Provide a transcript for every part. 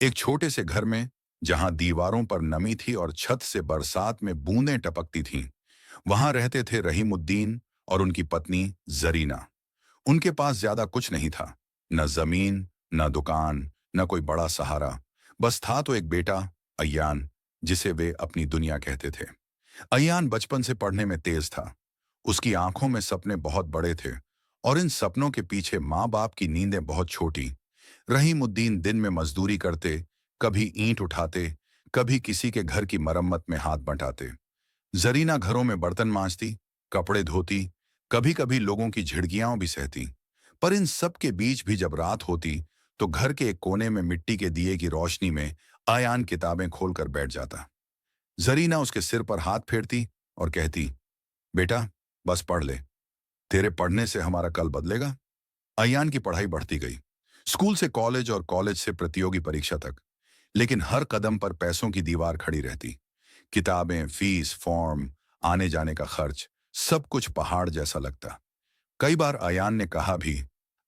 एक छोटे से घर में, जहां दीवारों पर नमी थी और छत से बरसात में बूंदें टपकती थीं, वहां रहते थे रहीमुद्दीन और उनकी पत्नी जरीना। उनके पास ज्यादा कुछ नहीं था, न जमीन, न दुकान, न कोई बड़ा सहारा। बस था तो एक बेटा, अय्यान, जिसे वे अपनी दुनिया कहते थे। अय्यान बचपन से पढ़ने में तेज था। उसकी आंखों में सपने बहुत बड़े थे, और इन सपनों के पीछे माँ बाप की नींदें बहुत छोटी। रहीमुद्दीन दिन में मजदूरी करते, कभी ईंट उठाते, कभी किसी के घर की मरम्मत में हाथ बंटाते। जरीना घरों में बर्तन मांजती, कपड़े धोती, कभी कभी लोगों की झिड़कियां भी सहती। पर इन सब के बीच भी जब रात होती, तो घर के एक कोने में मिट्टी के दिए की रोशनी में आयान किताबें खोलकर बैठ जाता। जरीना उसके सिर पर हाथ फेरती और कहती, बेटा, बस पढ़ ले, तेरे पढ़ने से हमारा कल बदलेगा। अयान की पढ़ाई बढ़ती गई, स्कूल से कॉलेज और कॉलेज से प्रतियोगी परीक्षा तक। लेकिन हर कदम पर पैसों की दीवार खड़ी रहती। किताबें, फीस, फॉर्म, आने जाने का खर्च, सब कुछ पहाड़ जैसा लगता। कई बार अयान ने कहा भी,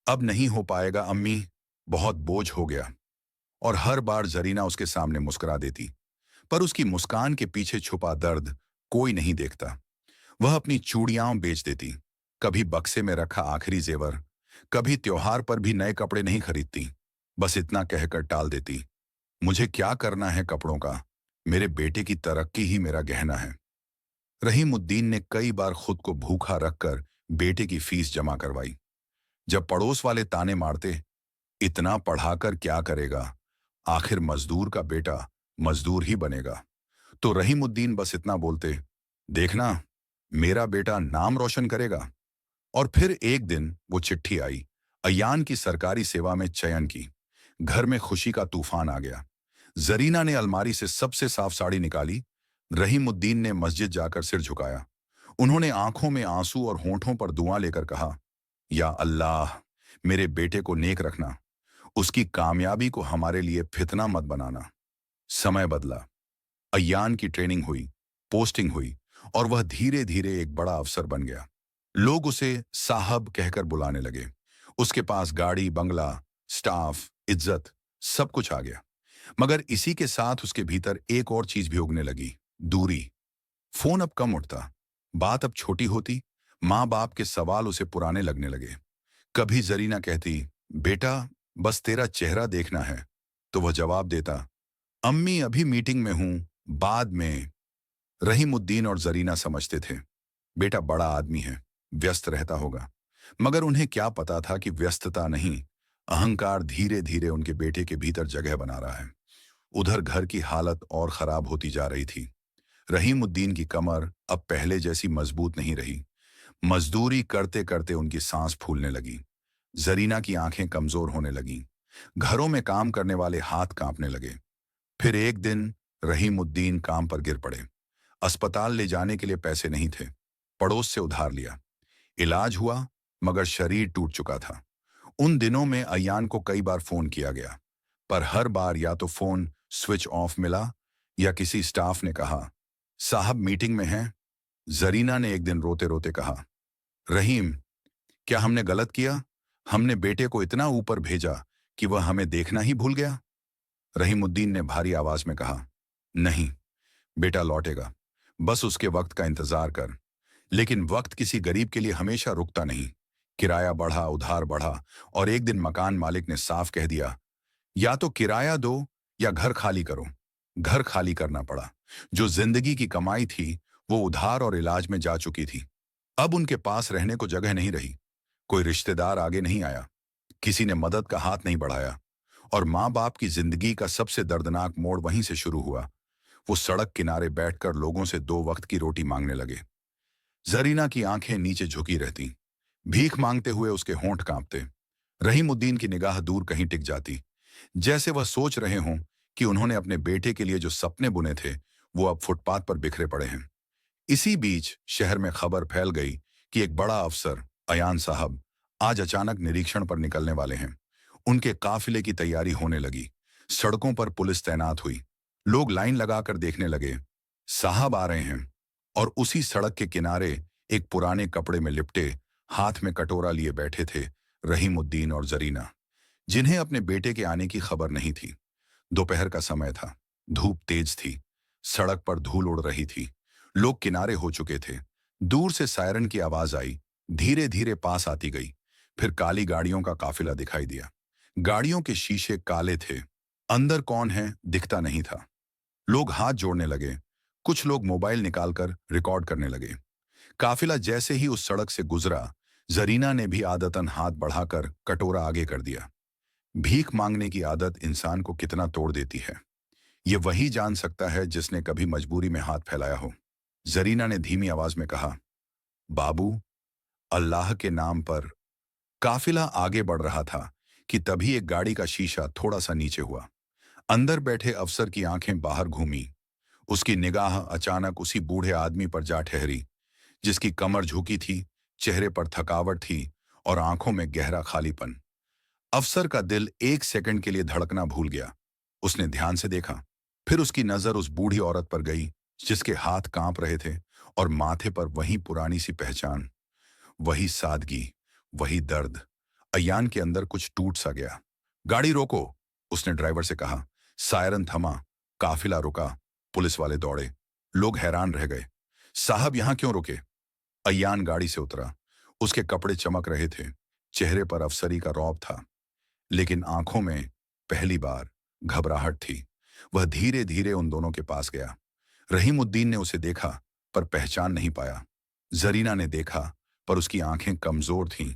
अब नहीं हो पाएगा अम्मी, बहुत बोझ हो गया। और हर बार जरीना उसके सामने मुस्कुरा देती, पर उसकी मुस्कान के पीछे छुपा दर्द कोई नहीं देखता। वह अपनी चूड़ियां बेच देती, कभी बक्से में रखा आखिरी जेवर, कभी त्योहार पर भी नए कपड़े नहीं खरीदती। बस इतना कहकर टाल देती, मुझे क्या करना है कपड़ों का, मेरे बेटे की तरक्की ही मेरा गहना है। रहीमुद्दीन ने कई बार खुद को भूखा रखकर बेटे की फीस जमा करवाई। जब पड़ोस वाले ताने मारते, इतना पढ़ाकर क्या करेगा, आखिर मजदूर का बेटा मजदूर ही बनेगा, तो रहीमुद्दीन बस इतना बोलते, देखना, मेरा बेटा नाम रोशन करेगा। और फिर एक दिन वो चिट्ठी आई, अयान की सरकारी सेवा में चयन की। घर में खुशी का तूफान आ गया। जरीना ने अलमारी से सबसे साफ साड़ी निकाली। रहीमुद्दीन ने मस्जिद जाकर सिर झुकाया। उन्होंने आंखों में आंसू और होंठों पर दुआ लेकर कहा, या अल्लाह, मेरे बेटे को नेक रखना, उसकी कामयाबी को हमारे लिए फितना मत बनाना। समय बदला। अय्यान की ट्रेनिंग हुई, पोस्टिंग हुई, और वह धीरे धीरे एक बड़ा अफसर बन गया। लोग उसे साहब कहकर बुलाने लगे। उसके पास गाड़ी, बंगला, स्टाफ, इज्जत, सब कुछ आ गया। मगर इसी के साथ उसके भीतर एक और चीज भी उगने लगी, दूरी। फोन अब कम उठता, बात अब छोटी होती, माँ बाप के सवाल उसे पुराने लगने लगे। कभी जरीना कहती, बेटा, बस तेरा चेहरा देखना है, तो वह जवाब देता, अम्मी अभी मीटिंग में हूं, बाद में। रहीमुद्दीन और जरीना समझते थे, बेटा बड़ा आदमी है, व्यस्त रहता होगा। मगर उन्हें क्या पता था कि व्यस्तता नहीं, अहंकार धीरे धीरे उनके बेटे के भीतर जगह बना रहा है। उधर घर की हालत और खराब होती जा रही थी। रहीमुद्दीन की कमर अब पहले जैसी मजबूत नहीं रही। मजदूरी करते करते उनकी सांस फूलने लगी। जरीना की आंखें कमजोर होने लगीं। घरों में काम करने वाले हाथ कांपने लगे। फिर एक दिन रहीमुद्दीन काम पर गिर पड़े। अस्पताल ले जाने के लिए पैसे नहीं थे। पड़ोस से उधार लिया। इलाज हुआ, मगर शरीर टूट चुका था। उन दिनों में अयान को कई बार फोन किया गया, पर हर बार या तो फोन स्विच ऑफ मिला, या किसी स्टाफ ने कहा, साहब मीटिंग में हैं। जरीना ने एक दिन रोते रोते कहा, रहीम, क्या हमने गलत किया? हमने बेटे को इतना ऊपर भेजा कि वह हमें देखना ही भूल गया। रहीमुद्दीन ने भारी आवाज में कहा, नहीं, बेटा लौटेगा, बस उसके वक्त का इंतजार कर। लेकिन वक्त किसी गरीब के लिए हमेशा रुकता नहीं। किराया बढ़ा, उधार बढ़ा, और एक दिन मकान मालिक ने साफ कह दिया, या तो किराया दो या घर खाली करो। घर खाली करना पड़ा। जो जिंदगी की कमाई थी, वो उधार और इलाज में जा चुकी थी। अब उनके पास रहने को जगह नहीं रही। कोई रिश्तेदार आगे नहीं आया, किसी ने मदद का हाथ नहीं बढ़ाया। और माँ बाप की जिंदगी का सबसे दर्दनाक मोड़ वहीं से शुरू हुआ। वो सड़क किनारे बैठकर लोगों से दो वक्त की रोटी मांगने लगे। जरीना की आंखें नीचे झुकी रहती। भीख मांगते हुए उसके होंठ कांपते। रहीमुद्दीन की निगाह दूर कहीं टिक जाती, जैसे वह सोच रहे हों कि उन्होंने अपने बेटे के लिए जो सपने बुने थे, वो अब फुटपाथ पर बिखरे पड़े हैं। इसी बीच शहर में खबर फैल गई कि एक बड़ा अफसर, अयान साहब, आज अचानक निरीक्षण पर निकलने वाले हैं। उनके काफिले की तैयारी होने लगी। सड़कों पर पुलिस तैनात हुई। लोग लाइन लगाकर देखने लगे। साहब आ रहे हैं। और उसी सड़क के किनारे एक पुराने कपड़े में लिपटे, हाथ में कटोरा लिए बैठे थे रहीमुद्दीन और जरीना, जिन्हें अपने बेटे के आने की खबर नहीं थी। दोपहर का समय था। धूप तेज थी। सड़क पर धूल उड़ रही थी। लोग किनारे हो चुके थे। दूर से सायरन की आवाज आई, धीरे धीरे पास आती गई। फिर काली गाड़ियों का काफिला दिखाई दिया। गाड़ियों के शीशे काले थे। अंदर कौन है दिखता नहीं था। लोग हाथ जोड़ने लगे। कुछ लोग मोबाइल निकालकर रिकॉर्ड करने लगे। काफिला जैसे ही उस सड़क से गुजरा, जरीना ने भी आदतन हाथ बढ़ाकर कटोरा आगे कर दिया। भीख मांगने की आदत इंसान को कितना तोड़ देती है, ये वही जान सकता है जिसने कभी मजबूरी में हाथ फैलाया हो। जरीना ने धीमी आवाज में कहा, बाबू, अल्लाह के नाम पर। काफिला आगे बढ़ रहा था कि तभी एक गाड़ी का शीशा थोड़ा सा नीचे हुआ। अंदर बैठे अफसर की आंखें बाहर घूमी। उसकी निगाह अचानक उसी बूढ़े आदमी पर जा ठहरी, जिसकी कमर झुकी थी, चेहरे पर थकावट थी और आंखों में गहरा खालीपन। अफसर का दिल एक सेकंड के लिए धड़कना भूल गया। उसने ध्यान से देखा। फिर उसकी नजर उस बूढ़ी औरत पर गई, जिसके हाथ कांप रहे थे और माथे पर वही पुरानी सी पहचान, वही सादगी, वही दर्द। अयान के अंदर कुछ टूट सा गया। गाड़ी रोको, उसने ड्राइवर से कहा। सायरन थमा। काफिला रुका। पुलिस वाले दौड़े। लोग हैरान रह गए। साहब, यहां क्यों रुके? अयान गाड़ी से उतरा। उसके कपड़े चमक रहे थे। चेहरे पर अफसरी का रौब था, लेकिन आंखों में पहली बार घबराहट थी। वह धीरे धीरे उन दोनों के पास गया। रहीमुद्दीन ने उसे देखा, पर पहचान नहीं पाया। जरीना ने देखा, पर उसकी आंखें कमजोर थीं।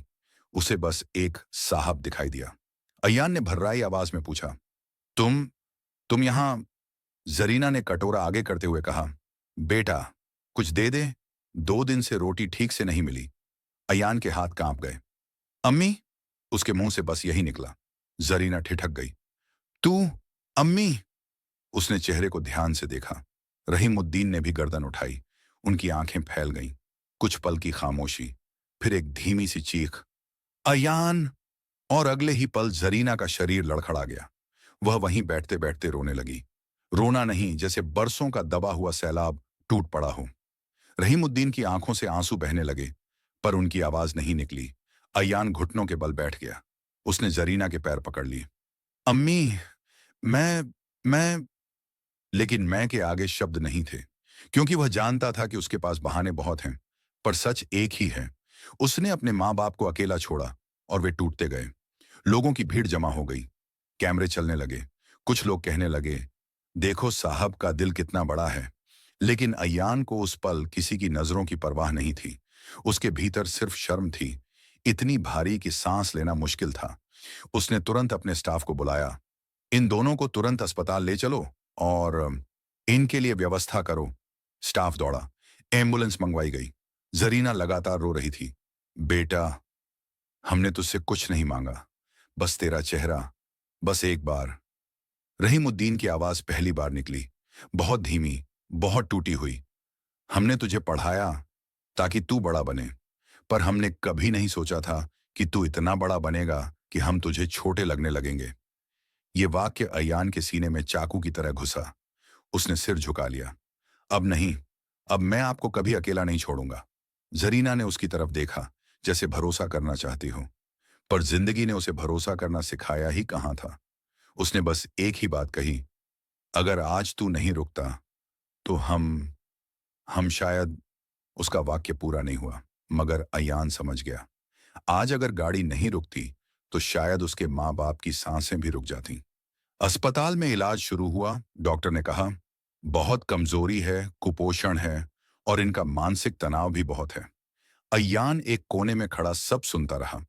उसे बस एक साहब दिखाई दिया। अयान ने भर्राई आवाज में पूछा, तुम तुम यहां? जरीना ने कटोरा आगे करते हुए कहा, बेटा, कुछ दे दे। 2 दिन से रोटी ठीक से नहीं मिली। अयान के हाथ कांप गए। अम्मी? उसके मुंह से बस यही निकला। जरीना ठिठक गई। तू? अम्मी? उसने चेहरे को ध्यान से देखा। रहीमुद्दीन ने भी गर्दन उठाई। उनकी आंखें फैल गईं। कुछ पल की खामोशी, फिर एक धीमी सी चीख, अयान! और अगले ही पल जरीना का शरीर लड़खड़ा गया। वह वहीं बैठते बैठते रोने लगी। रोना नहीं, जैसे बरसों का दबा हुआ सैलाब टूट पड़ा हो। रहीमुद्दीन की आंखों से आंसू बहने लगे, पर उनकी आवाज नहीं निकली। अयान घुटनों के बल बैठ गया। उसने जरीना के पैर पकड़ लिए। अम्मी, मैं। लेकिन मैं के आगे शब्द नहीं थे, क्योंकि वह जानता था कि उसके पास बहाने बहुत हैं, पर सच एक ही है। उसने अपने माँ बाप को अकेला छोड़ा और वे टूटते गए। लोगों की भीड़ जमा हो गई। कैमरे चलने लगे। कुछ लोग कहने लगे, देखो साहब का दिल कितना बड़ा है। लेकिन अयान को उस पल किसी की नजरों की परवाह नहीं थी। उसके भीतर सिर्फ शर्म थी, इतनी भारी कि सांस लेना मुश्किल था। उसने तुरंत अपने स्टाफ को बुलाया। इन दोनों को तुरंत अस्पताल ले चलो और इनके लिए व्यवस्था करो। स्टाफ दौड़ा। एम्बुलेंस मंगवाई गई। जरीना लगातार रो रही थी। बेटा, हमने तुझसे कुछ नहीं मांगा, बस तेरा चेहरा, बस एक बार। रहीमुद्दीन की आवाज पहली बार निकली, बहुत धीमी, बहुत टूटी हुई। हमने तुझे पढ़ाया ताकि तू बड़ा बने, पर हमने कभी नहीं सोचा था कि तू इतना बड़ा बनेगा कि हम तुझे छोटे लगने लगेंगे। ये वाक्य अयान के सीने में चाकू की तरह घुसा। उसने सिर झुका लिया। अब नहीं, अब मैं आपको कभी अकेला नहीं छोड़ूंगा। जरीना ने उसकी तरफ देखा, जैसे भरोसा करना चाहती हो, पर जिंदगी ने उसे भरोसा करना सिखाया ही कहाँ था। उसने बस एक ही बात कही, अगर आज तू नहीं रुकता तो हम शायद। उसका वाक्य पूरा नहीं हुआ, मगर अयान समझ गया। आज अगर गाड़ी नहीं रुकती तो शायद उसके माँ बाप की सांसें भी रुक जाती। अस्पताल में इलाज शुरू हुआ। डॉक्टर ने कहा, बहुत कमजोरी है, कुपोषण है और इनका मानसिक तनाव भी बहुत है। अयान एक कोने में खड़ा सब सुनता रहा।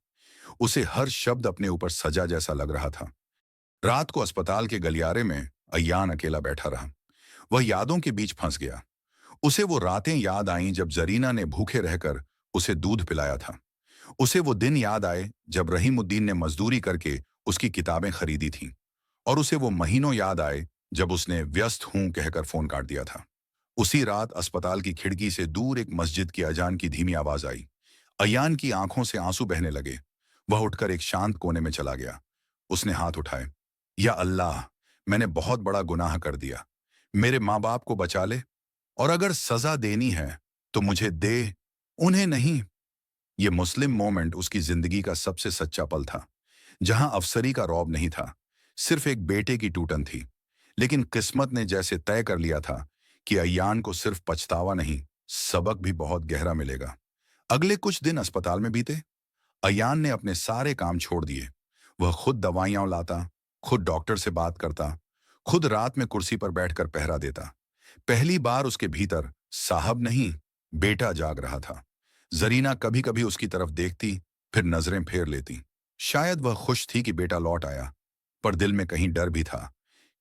उसे हर शब्द अपने ऊपर सजा जैसा लग रहा था। रात को अस्पताल के गलियारे में अयान अकेला बैठा रहा। वह यादों के बीच फंस गया। उसे वो रातें याद आईं जब जरीना ने भूखे रहकर उसे दूध पिलाया था। उसे वो दिन याद आए जब रहीमुद्दीन ने मजदूरी करके उसकी किताबें खरीदी थीं। और उसे वो महीनों याद आए जब उसने व्यस्त हूं कहकर फोन काट दिया था। उसी रात अस्पताल की खिड़की से दूर एक मस्जिद की अजान की धीमी आवाज आई। अयान की आंखों से आंसू बहने लगे। वह उठकर एक शांत कोने में चला गया। उसने हाथ उठाए, या अल्लाह, मैंने बहुत बड़ा गुनाह कर दिया। मेरे माँ बाप को बचा ले, और अगर सजा देनी है तो मुझे दे, उन्हें नहीं। ये मुस्लिम मोमेंट उसकी जिंदगी का सबसे सच्चा पल था, जहां अफसरी का रौब नहीं था, सिर्फ एक बेटे की टूटन थी। लेकिन किस्मत ने जैसे तय कर लिया था कि अयान को सिर्फ पछतावा नहीं, सबक भी बहुत गहरा मिलेगा। अगले कुछ दिन अस्पताल में बीते। अयान ने अपने सारे काम छोड़ दिए। वह खुद दवाइयां लाता, खुद डॉक्टर से बात करता, खुद रात में कुर्सी पर बैठकर पहरा देता। पहली बार उसके भीतर साहब नहीं, बेटा जाग रहा था। जरीना कभी कभी उसकी तरफ देखती, फिर नजरें फेर लेती। शायद वह खुश थी कि बेटा लौट आया, पर दिल में कहीं डर भी था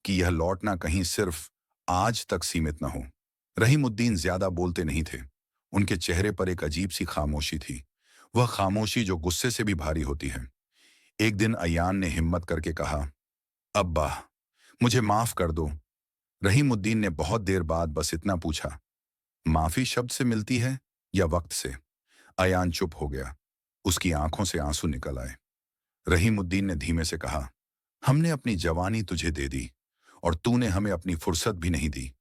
कि यह लौटना कहीं सिर्फ आज तक सीमित न हो। रहीमुद्दीन ज्यादा बोलते नहीं थे। उनके चेहरे पर एक अजीब सी खामोशी थी, वह खामोशी जो गुस्से से भी भारी होती है। एक दिन अयान ने हिम्मत करके कहा, अब्बा, मुझे माफ कर दो। रहीमुद्दीन ने बहुत देर बाद बस इतना पूछा, माफी शब्द से मिलती है या वक्त से? अयान चुप हो गया। उसकी आंखों से आंसू निकल आए। रहीमुद्दीन ने धीमे से कहा, हमने अपनी जवानी तुझे दे दी और तूने हमें अपनी फुर्सत भी नहीं दी।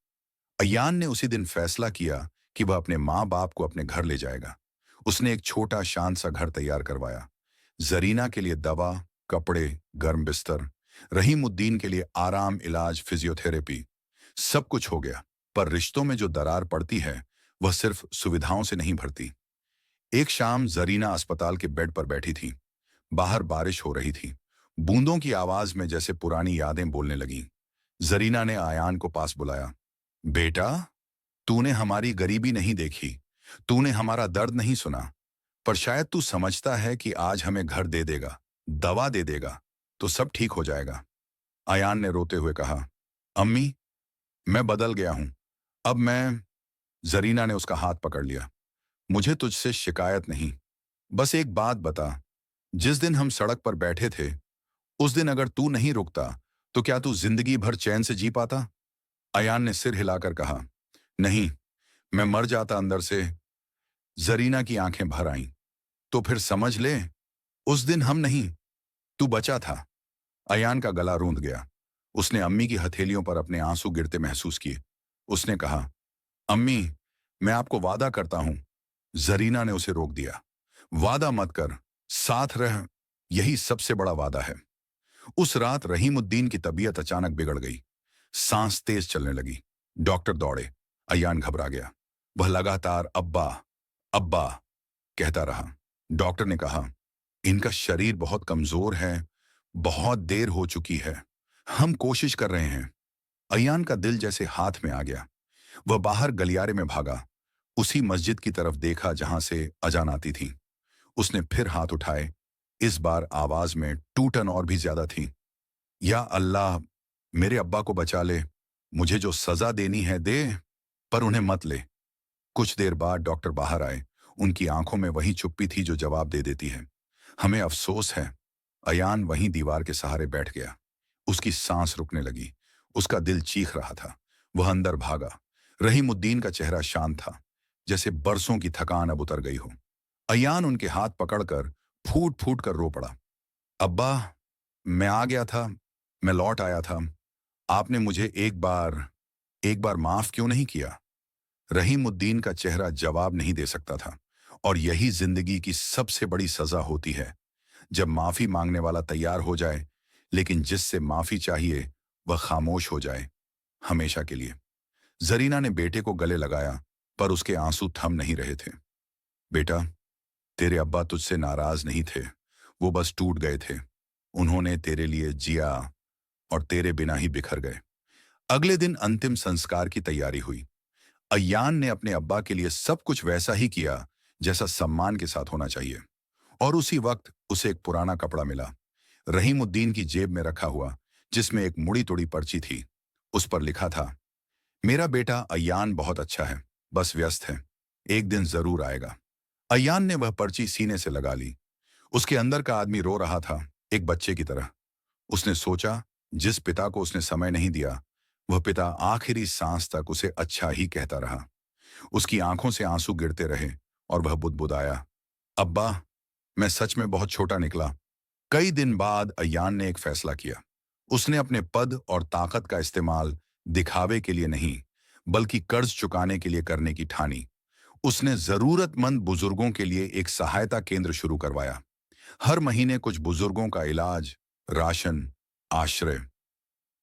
अयान ने उसी दिन फैसला किया कि वह अपने माँ बाप को अपने घर ले जाएगा। उसने एक छोटा शांत सा घर तैयार करवाया। जरीना के लिए दवा, कपड़े, गर्म बिस्तर, रहीमुद्दीन के लिए आराम, इलाज, फिजियोथेरेपी, सब कुछ हो गया। पर रिश्तों में जो दरार पड़ती है वह सिर्फ सुविधाओं से नहीं भरती। एक शाम जरीना अस्पताल के बेड पर बैठी थी। बाहर बारिश हो रही थी। बूंदों की आवाज में जैसे पुरानी यादें बोलने लगीं। जरीना ने आयान को पास बुलाया। बेटा, तूने हमारी गरीबी नहीं देखी, तूने हमारा दर्द नहीं सुना, पर शायद तू समझता है कि आज हमें घर दे देगा, दवा दे देगा, तो सब ठीक हो जाएगा। आयान ने रोते हुए कहा, अम्मी, मैं बदल गया हूं। अब मैं। जरीना ने उसका हाथ पकड़ लिया। मुझे तुझसे शिकायत नहीं, बस एक बात बता, जिस दिन हम सड़क पर बैठे थे, उस दिन अगर तू नहीं रुकता तो क्या तू जिंदगी भर चैन से जी पाता? अयान ने सिर हिलाकर कहा, नहीं, मैं मर जाता अंदर से। जरीना की आंखें भर आईं। तो फिर समझ ले, उस दिन हम नहीं, तू बचा था। अयान का गला रूंध गया। उसने अम्मी की हथेलियों पर अपने आंसू गिरते महसूस किए। उसने कहा, अम्मी, मैं आपको वादा करता हूं। जरीना ने उसे रोक दिया। वादा मत कर, साथ रह, यही सबसे बड़ा वादा है। उस रात रहीमुद्दीन की तबीयत अचानक बिगड़ गई। सांस तेज चलने लगी। डॉक्टर दौड़े। अयान घबरा गया। वह लगातार अब्बा, अब्बा कहता रहा। डॉक्टर ने कहा, इनका शरीर बहुत कमजोर है, बहुत देर हो चुकी है, हम कोशिश कर रहे हैं। अयान का दिल जैसे हाथ में आ गया। वह बाहर गलियारे में भागा। उसी मस्जिद की तरफ देखा जहां से अजान आती थी। उसने फिर हाथ उठाए। इस बार आवाज में टूटन और भी ज्यादा थी। या अल्लाह, मेरे अब्बा को बचा ले, मुझे जो सजा देनी है दे, पर उन्हें मत ले। कुछ देर बाद डॉक्टर बाहर आए। उनकी आंखों में वही चुप्पी थी जो जवाब दे देती है। हमें अफसोस है। अयान वहीं दीवार के सहारे बैठ गया। उसकी सांस रुकने लगी। उसका दिल चीख रहा था। वह अंदर भागा। रहीमुद्दीन का चेहरा शांत था, जैसे बरसों की थकान अब उतर गई हो। अयान उनके हाथ पकड़कर फूट फूट कर रो पड़ा। अब्बा, मैं आ गया था, मैं लौट आया था। आपने मुझे एक बार माफ क्यों नहीं किया? रहीमुद्दीन का चेहरा जवाब नहीं दे सकता था। और यही जिंदगी की सबसे बड़ी सजा होती है, जब माफी मांगने वाला तैयार हो जाए, लेकिन जिससे माफी चाहिए वह खामोश हो जाए, हमेशा के लिए। जरीना ने बेटे को गले लगाया, पर उसके आंसू थम नहीं रहे थे। बेटा, तेरे अब्बा तुझसे नाराज नहीं थे, वो बस टूट गए थे। उन्होंने तेरे लिए जिया और तेरे बिना ही बिखर गए। अगले दिन अंतिम संस्कार की तैयारी हुई। अयान ने अपने अब्बा के लिए सब कुछ वैसा ही किया जैसा सम्मान के साथ होना चाहिए। और उसी वक्त उसे एक पुराना कपड़ा मिला, रहीमुद्दीन की जेब में रखा हुआ, जिसमें एक मुड़ी तुड़ी पर्ची थी। उस पर लिखा था, मेरा बेटा अयान बहुत अच्छा है, बस व्यस्त है, एक दिन जरूर आएगा। अयान ने वह पर्ची सीने से लगा ली। उसके अंदर का आदमी रो रहा था, एक बच्चे की तरह। उसने सोचा, जिस पिता को उसने समय नहीं दिया, वह पिता आखिरी सांस तक उसे अच्छा ही कहता रहा। उसकी आंखों से आंसू गिरते रहे और वह बुदबुदाया, अब्बा, मैं सच में बहुत छोटा निकला। कई दिन बाद अयान ने एक फैसला किया। उसने अपने पद और ताकत का इस्तेमाल दिखावे के लिए नहीं, बल्कि कर्ज चुकाने के लिए करने की ठानी। उसने जरूरतमंद बुजुर्गों के लिए एक सहायता केंद्र शुरू करवाया। हर महीने कुछ बुजुर्गों का इलाज, राशन, आश्रय।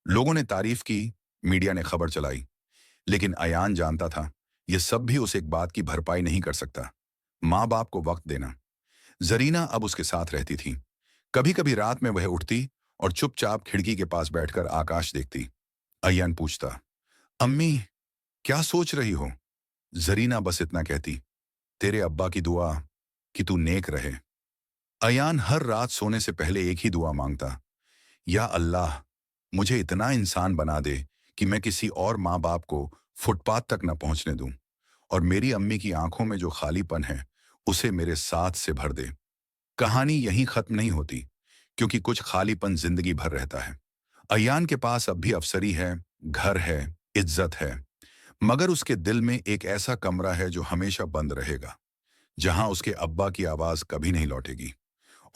लोगों ने तारीफ की, मीडिया ने खबर चलाई, लेकिन अयान जानता था यह सब भी उस एक बात की भरपाई नहीं कर सकता। माँ बाप को वक्त देना। जरीना अब उसके साथ रहती थी। कभी कभी रात में वह उठती और चुपचाप खिड़की के पास बैठकर आकाश देखती। अयान पूछता, अम्मी, क्या सोच रही हो? जरीना बस इतना कहती, तेरे अब्बा की दुआ कि तू नेक रहे। अयान हर रात सोने से पहले एक ही दुआ मांगता, या अल्लाह, मुझे इतना इंसान बना दे कि मैं किसी और माँ बाप को फुटपाथ तक न पहुंचने दूं, और मेरी अम्मी की आंखों में जो खालीपन है उसे मेरे साथ से भर दे। कहानी यहीं खत्म नहीं होती, क्योंकि कुछ खालीपन जिंदगी भर रहता है। अयान के पास अब भी अफसरी है, घर है, इज्जत है, मगर उसके दिल में एक ऐसा कमरा है जो हमेशा बंद रहेगा, जहां उसके अब्बा की आवाज कभी नहीं लौटेगी।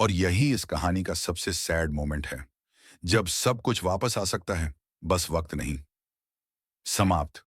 और यही इस कहानी का सबसे सैड मोमेंट है। जब सब कुछ वापस आ सकता है, बस वक्त नहीं। समाप्त।